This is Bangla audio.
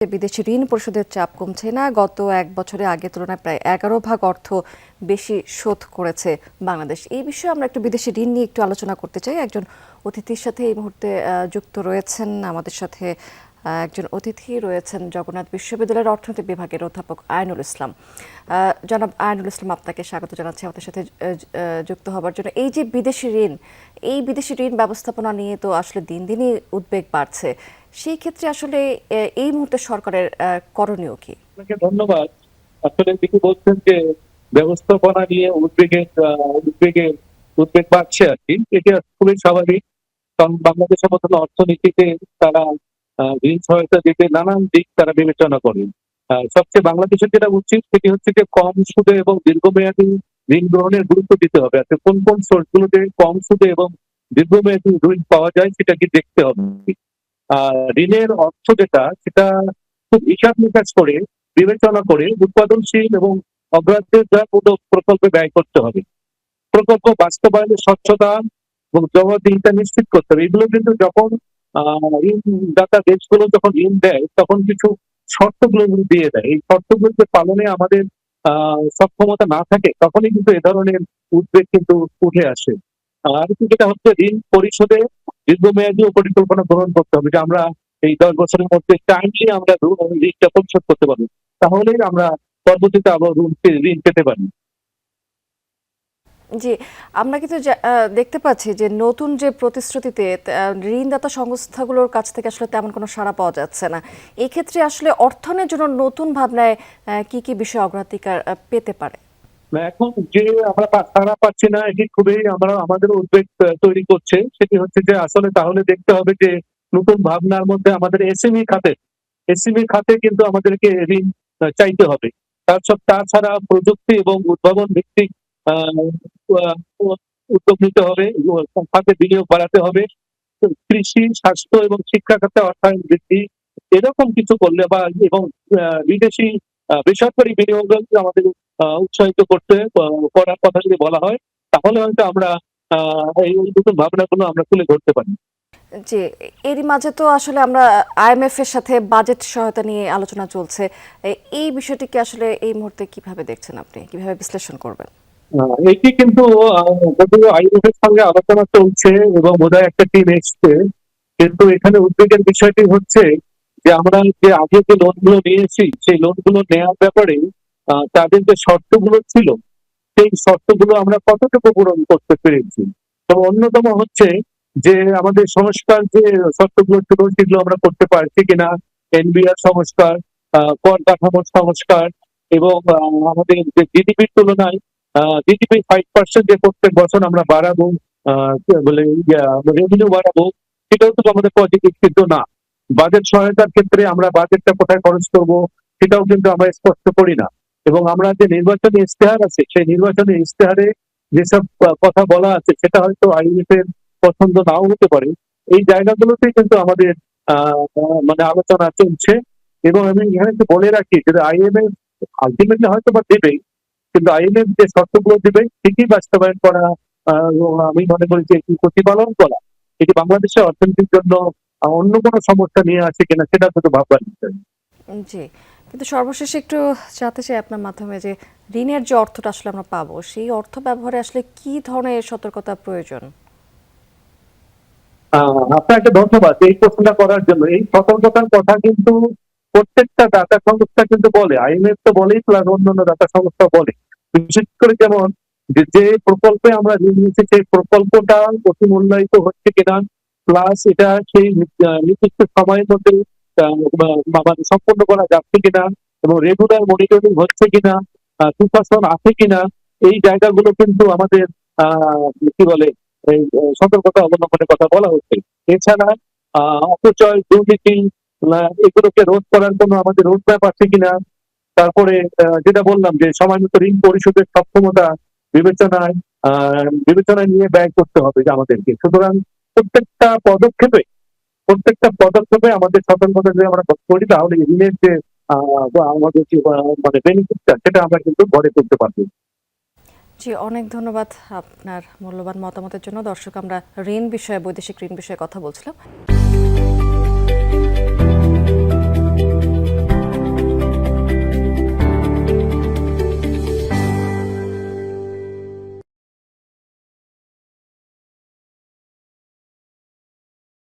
বিদেশি ঋণ পরিশোধের চাপ কমছে না। গত এক বছরে আগের তুলনায় প্রায় 11 ভাগ অর্থ বেশি শোধ করেছে বাংলাদেশ। এই বিষয়ে আমরা একটু বিদেশি ঋণ নিয়ে একটু আলোচনা করতে চাই। একজন অতিথির সাথে এই মুহূর্তে যুক্ত রয়েছেন আমাদের সাথে। একজন অতিথি রয়েছেন জগন্নাথ বিশ্ববিদ্যালয়ের অর্থনীতি বিভাগের অধ্যাপক আইনুল ইসলাম। জনাব আইনুল ইসলাম, আপনাকে স্বাগত জানাচ্ছি আমাদের সাথে যুক্ত হবার জন্য। এই যে বিদেশি ঋণ ব্যবস্থাপনা নিয়ে তো আসলে দিন দিনই উদ্বেগ বাড়ছে। সেই ক্ষেত্রে আসলে এই মুহূর্তে সরকারের করণীয় কি? আপনাকে ধন্যবাদ। আসলে তিনি বলছেন যে ব্যবস্থাপনা নিয়ে উদ্বেগ বাড়ছে আর কি। এটি খুবই স্বাভাবিক, কারণ বাংলাদেশের মতন অর্থনীতিতে তারা ঋণ সহায়তা দিতে নানান দিক তারা বিবেচনা করে। সবচেয়ে বাংলাদেশের যেটা উচিত সেটি হচ্ছে যে কম সুদে এবং দীর্ঘমেয়াদী ঋণ গ্রহণের গুরুত্ব দিতে হবে। আচ্ছা, কোন কোন সোর্সগুলোতে কম সুদে এবং দীর্ঘমেয়াদী ঋণ পাওয়া যায় সেটা কি দেখতে হবে। ঋণের অর্থ সেটা খুব হিসাব নিকাশ করে বিবেচনা করে উৎপাদনশীল এবং অগ্রাধিকারমূলক প্রকল্পে ব্যয় করতে হবে। প্রকল্প বাস্তবায়নে স্বচ্ছতা এবং জবাবদিহিতা নিশ্চিত করতে হবে। এগুলো কিন্তু যখন ঋণদাতা দেশগুলো যখন ঋণ দেয় তখন কিছু শর্তগুলো দিয়ে দেয়। এই শর্তগুলোকে পালনে আমাদের সক্ষমতা না থাকে তখনই কিন্তু এ ধরনের উদ্বেগ কিন্তু উঠে আসে। আর যেটা হচ্ছে ঋণ পরিশোধে দীর্ঘমেয়াদী পরিকল্পনা গ্রহণ করতে হবে, যে আমরা এই 10 বছরের মধ্যে টাইমলি আমরা ঋণটা পরিশোধ করতে পারবো, তাহলেই আমরা পরবর্তীতে আবার ঋণ পেতে পারি। জি, আমরা কিন্তু দেখতে পাচ্ছি যে নতুন যে প্রতিশ্রুতিতে ঋণদাতা সংস্থাগুলোর কাছ থেকে আসলে তেমন কোনো সাড়া পাওয়া যাচ্ছে না। এই ক্ষেত্রে আসলে অর্থনের জন্য নতুন ভাবনায় কি কি বিষয় অগ্রাধিকার পেতে পারে? এখন যে আমরা সাড়া পাচ্ছি না, এটি খুবই আমাদের উদ্বেগ তৈরি করছে। সেটি হচ্ছে যে আসলে তাহলে দেখতে হবে যে নতুন ভাবনার মধ্যে আমাদের এসএমই খাতে কিন্তু আমাদেরকে ঋণ চাইতে হবে। তাছাড়া প্রযুক্তি এবং উদ্ভাবন ভিত্তিক আহ, আহ, উদ্যোগ নিতে হবে, খাতে বিনিয়োগ বাড়াতে হবে। কৃষি, স্বাস্থ্য এবং শিক্ষা খাতে অর্থায়ন বৃদ্ধি, এরকম কিছু করলে বা এবং বিদেশি বেসরকারি বিনিয়োগ আমাদের উৎসাহিত করার কথা যদি বলা হয়, তাহলে হয়তো আমরা এই নতুন ভাবনাগুলো আমরা তুলে ধরতে পারি। জি, এরই মাঝে তো আসলে আমরা আইএমএফ এর সাথে বাজেট সহায়তা নিয়ে আলোচনা চলছে। এই বিষয়টিকে আসলে এই মুহূর্তে কিভাবে দেখছেন আপনি? কিভাবে বিশ্লেষণ করবেন? এটি কিন্তু যদিও আইএমএফ এর সঙ্গে আলোচনা চলছে এবং বোধহয় একটা টিম এসছে, কিন্তু এখানে উদ্বেগের বিষয়টি হচ্ছে যে আমরা যে আগে যে লোনগুলো নিয়েছি সেই লোনগুলো নেওয়ার ব্যাপারে তাদের যে শর্তগুলো ছিল সেই শর্তগুলো আমরা কতটুকু পূরণ করতে পেরেছি। তো অন্যতম হচ্ছে যে আমাদের সংস্কার যে শর্তগুলো ছিল সেগুলো আমরা করতে পারছি কিনা, এনবিআর সংস্কার, কর কাঠামোর সংস্কার এবং আমাদের যে জিডিপির তুলনায় জিডিপি 5% যে প্রত্যেক বছর আমরা বাড়াবো, কি বলে রেভিনিউ বাড়াবো, সেটাও কিন্তু আমাদের পজিটিভ কিন্তু না। বাজেট সহায়তার ক্ষেত্রে আমরা বাজেটটা কোথায় খরচ করব সেটাও কিন্তু আমরা স্পষ্ট করি না। এবং আমরা যে নির্বাচনী ইশতেহার আছে সেই নির্বাচনী ইশতেহারে যেসব কথা বলা আছে সেটা হয়তো আইএমএফ এর পছন্দ নাও হতে পারে। এই জায়গাগুলোতে কিন্তু আমাদের মানে আলোচনা চলছে। এবং আমি এখানে একটু বলে রাখি যে আইএমএফ আলটিমেটলি হয়তো বা দেবেই, কিন্তু আইএমএফ যে শর্তগুলো দেবে ঠিকই বাস্তবায়ন করা, আমি মনে করি যে এটি প্রতিপালন করা, এটি বাংলাদেশের অর্থনীতির জন্য অন্য কোনো সমস্যা নিয়ে আসে কিনা সেটা শুধু ভাববার বিষয়। জি, কিন্তু সর্বশেষে একটু জানতে চাই আপনার মাধ্যমে যে ঋণের যে অর্থটা আসলে আমরা পাবো সেই অর্থ ব্যবহারে আসলে কি ধরনের সতর্কতা প্রয়োজন? আপনাকে ধন্যবাদ এই প্রশ্নটা করার জন্য। এই সতর্কতার কথা কিন্তু প্রত্যেকটা দাতা সংস্থা কিন্তু বলে, আইএমএফ তো বলেই, প্লাস অন্যান্য দাতা সংস্থা বলে। বিশেষ করে যেমন যে প্রকল্পে আমরা ঋণ নিচ্ছি সেই প্রকল্পটা অতি মূল্যায়িত হচ্ছে কিনা, প্লাস এটা সেই নির্দিষ্ট সময়ের মধ্যে মানে সম্পন্ন করা যাচ্ছে কিনা এবং রেগুলার মনিটরিং হচ্ছে কিনা, সুশাসন আছে কিনা, এই জায়গাগুলো কিন্তু আমাদের কি বলে এই সতর্কতা অবলম্বনের কথা বলা হচ্ছে। এছাড়া অপচয়, দুর্নীতি, এগুলোকে রোধ করার কোনো আমাদের রোড ম্যাপ আছে কিনা, তারপরে যেটা বললাম যে সময় মতো ঋণ পরিশোধের সক্ষমতা বিবেচনায় নিয়ে ব্যয় করতে হবে যে আমাদেরকে। সুতরাং প্রত্যেকটা পদক্ষেপে আমাদের সতর্কতা যদি আমরা করি তাহলে ঋণের যে আমাদের যে মানে বেনিফিটটা সেটা আমরা কিন্তু গড়ে তুলতে পারবো। জি, অনেক ধন্যবাদ আপনার মূল্যবান মতামতের জন্য। দর্শক, আমরা বৈদেশিক ঋণ বিষয়ে কথা বলছিলাম।